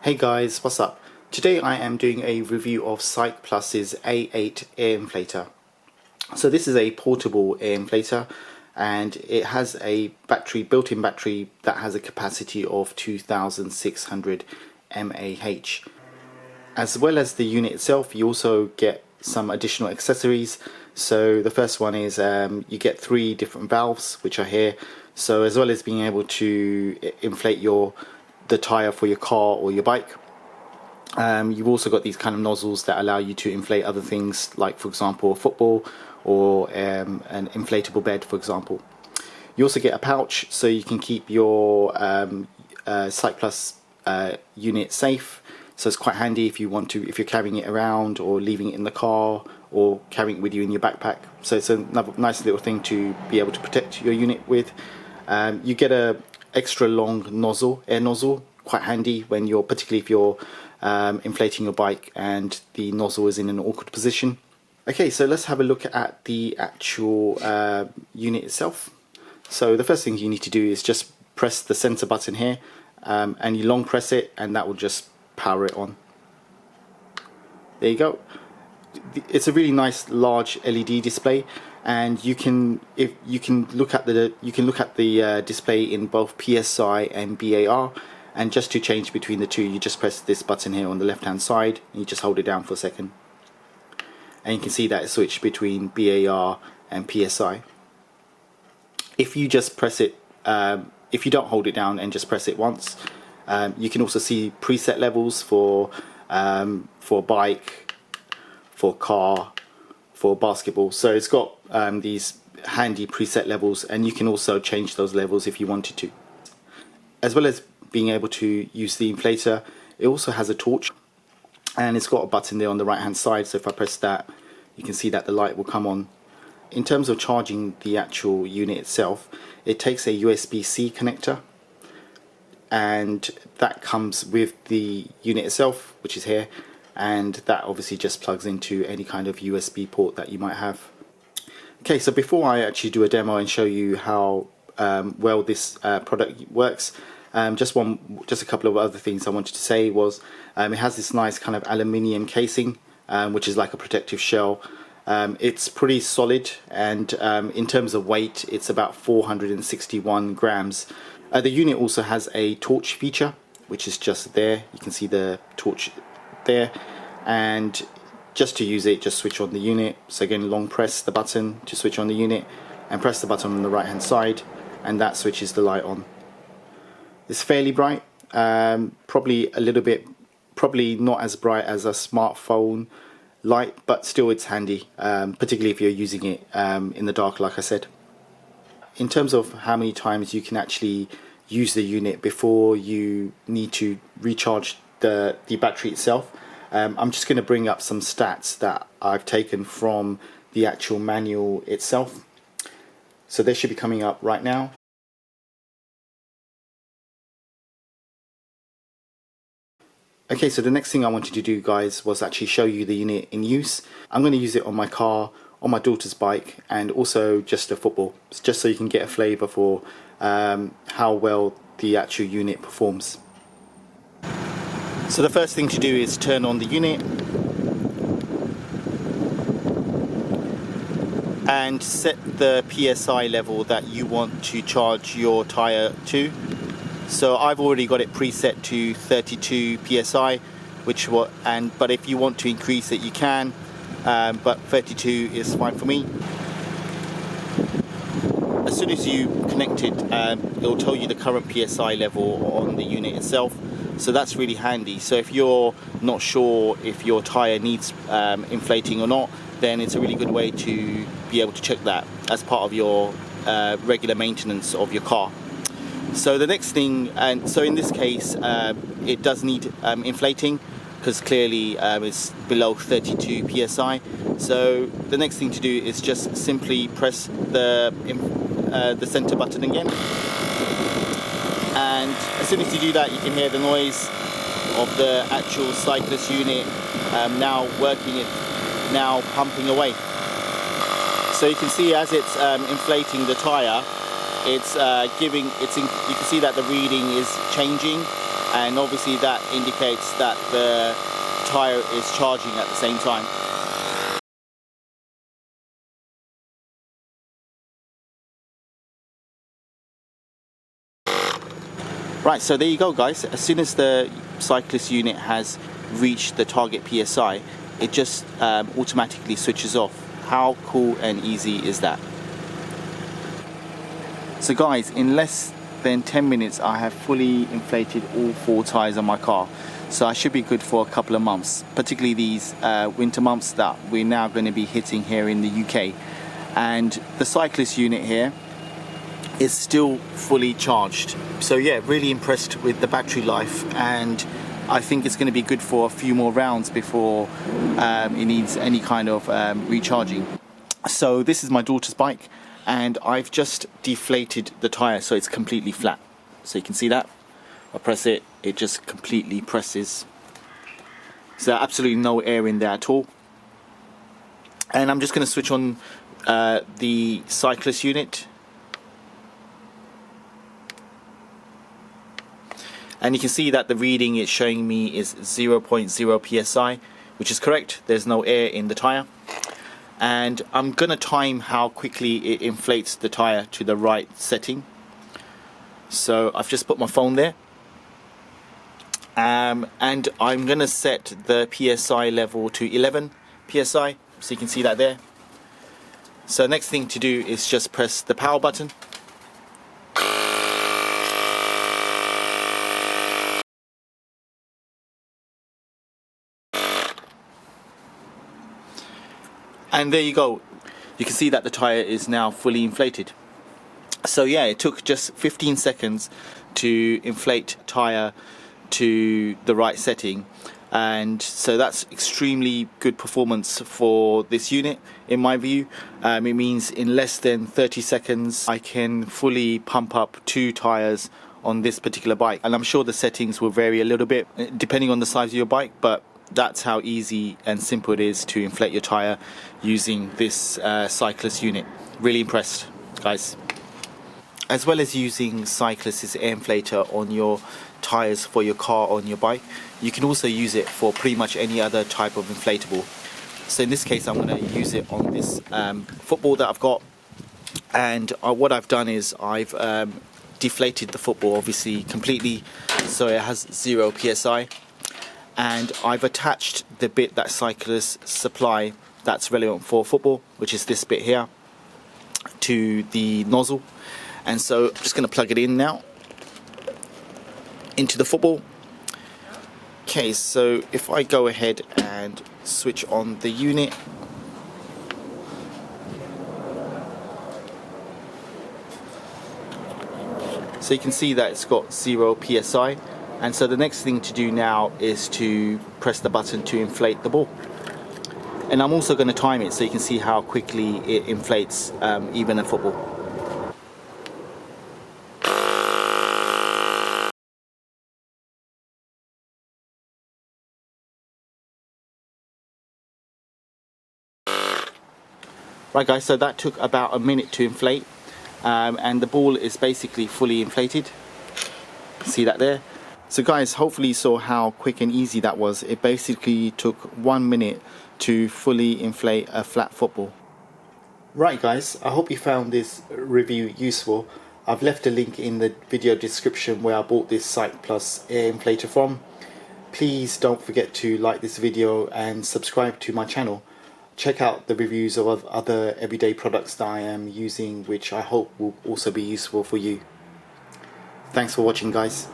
Hey guys, what's up? Today I am doing a review of CYCPLUS's A8 air inflator. So this is a portable air inflator and it has a built-in battery that has a capacity of 2600 mAh. As well as the unit itself, you also get some additional accessories. So the first one is you get 3 different valves which are here. So as well as being able to inflate the tire for your car or your bike, you've also got these kind of nozzles that allow you to inflate other things, like for example a football or an inflatable bed, for example. You also get a pouch so you can keep your CYCPLUS unit safe. So it's quite handy if you're carrying it around or leaving it in the car or carrying it with you in your backpack. So it's another nice little thing to be able to protect your unit with. You get a extra long nozzle, air nozzle, quite handy when particularly if you're inflating your bike and the nozzle is in an awkward position. Okay, so let's have a look at the actual unit itself. So the first thing you need to do is just press the center button here, and you long press it, and that will just power it on. There you go. It's a really nice large LED display, and you can look at the display in both PSI and BAR. And just to change between the two, you just press this button here on the left hand side and you just hold it down for a second, and you can see that it switched between BAR and PSI. If you just press it, if you don't hold it down and just press it once, you can also see preset levels for bike, for car, for basketball. So it's got these handy preset levels, and you can also change those levels if you wanted to. As well as being able to use the inflator, it also has a torch, and it's got a button there on the right hand side, so if I press that, you can see that the light will come on. In terms of charging the actual unit itself, it takes a USB-C connector, and that comes with the unit itself, which is here, and that obviously just plugs into any kind of USB port that you might have. Okay, so before I actually do a demo and show you how well this product works, just a couple of other things I wanted to say was it has this nice kind of aluminium casing, which is like a protective shell. It's pretty solid, and in terms of weight, it's about 461 grams. The unit also has a torch feature, which is just there. You can see the torch there, and just to use it, just switch on the unit. So again, long press the button to switch on the unit, and press the button on the right hand side, and that switches the light on. It's fairly bright, probably not as bright as a smartphone light, but still it's handy, particularly if you're using it in the dark, like I said. In terms of how many times you can actually use the unit before you need to recharge the battery itself, I'm just going to bring up some stats that I've taken from the actual manual itself. So they should be coming up right now. Okay, so the next thing I wanted to do, guys, was actually show you the unit in use. I'm going to use it on my car, on my daughter's bike, and also just a football, just so you can get a flavour for how well the actual unit performs. So the first thing to do is turn on the unit and set the PSI level that you want to charge your tyre to. So I've already got it preset to 32 psi, but if you want to increase it, you can, but 32 is fine for me. As soon as you connect it, it will tell you the current psi level on the unit itself, so that's really handy. So if you're not sure if your tyre needs inflating or not, then it's a really good way to be able to check that as part of your regular maintenance of your car. So the next thing, and so in this case, it does need inflating, because clearly it's below 32 psi. So the next thing to do is just simply press the center button again, and as soon as you do that, you can hear the noise of the actual CYCPLUS unit now working, it now pumping away. So you can see as it's inflating the tire, it's you can see that the reading is changing, and obviously that indicates that the tyre is charging at the same time. Right, so there you go guys. As soon as the CYCPLUS unit has reached the target PSI, it just automatically switches off. How cool and easy is that? So guys, in less than 10 minutes I have fully inflated all 4 tyres on my car. So I should be good for a couple of months, particularly these winter months that we're now going to be hitting here in the UK. And the CYCPLUS unit here is still fully charged. So yeah, really impressed with the battery life, and I think it's going to be good for a few more rounds before it needs any kind of recharging. So this is my daughter's bike, and I've just deflated the tyre so it's completely flat. So you can see that. I press it, it just completely presses. So absolutely no air in there at all. And I'm just going to switch on the CYCPLUS unit. And you can see that the reading it's showing me is 0.0 psi, which is correct. There's no air in the tyre. And I'm going to time how quickly it inflates the tyre to the right setting. So I've just put my phone there. And I'm going to set the PSI level to 11 PSI. So you can see that there. So next thing to do is just press the power button. And there you go. You can see that the tyre is now fully inflated. So yeah, it took just 15 seconds to inflate tyre to the right setting, and so that's extremely good performance for this unit in my view. It means in less than 30 seconds I can fully pump up 2 tyres on this particular bike, and I'm sure the settings will vary a little bit depending on the size of your bike, but that's how easy and simple it is to inflate your tyre using this CYCPLUS unit. Really impressed, guys. As well as using CYCPLUS's air inflator on your tyres for your car or on your bike, you can also use it for pretty much any other type of inflatable. So in this case I'm going to use it on this football that I've got, and what I've done is I've deflated the football obviously completely so it has 0 psi, and I've attached the bit that CYCPLUS supply that's relevant for football, which is this bit here, to the nozzle. And so I'm just going to plug it in now into the football. Okay, so if I go ahead and switch on the unit, so you can see that it's got 0 psi. And so the next thing to do now is to press the button to inflate the ball. And I'm also going to time it so you can see how quickly it inflates even a football. Right guys, so that took about a minute to inflate, and the ball is basically fully inflated. See that there? So guys, hopefully you saw how quick and easy that was. It basically took 1 minute to fully inflate a flat football. Right guys, I hope you found this review useful. I've left a link in the video description where I bought this CYCPLUS air inflator from. Please don't forget to like this video and subscribe to my channel. Check out the reviews of other everyday products that I am using, which I hope will also be useful for you. Thanks for watching guys.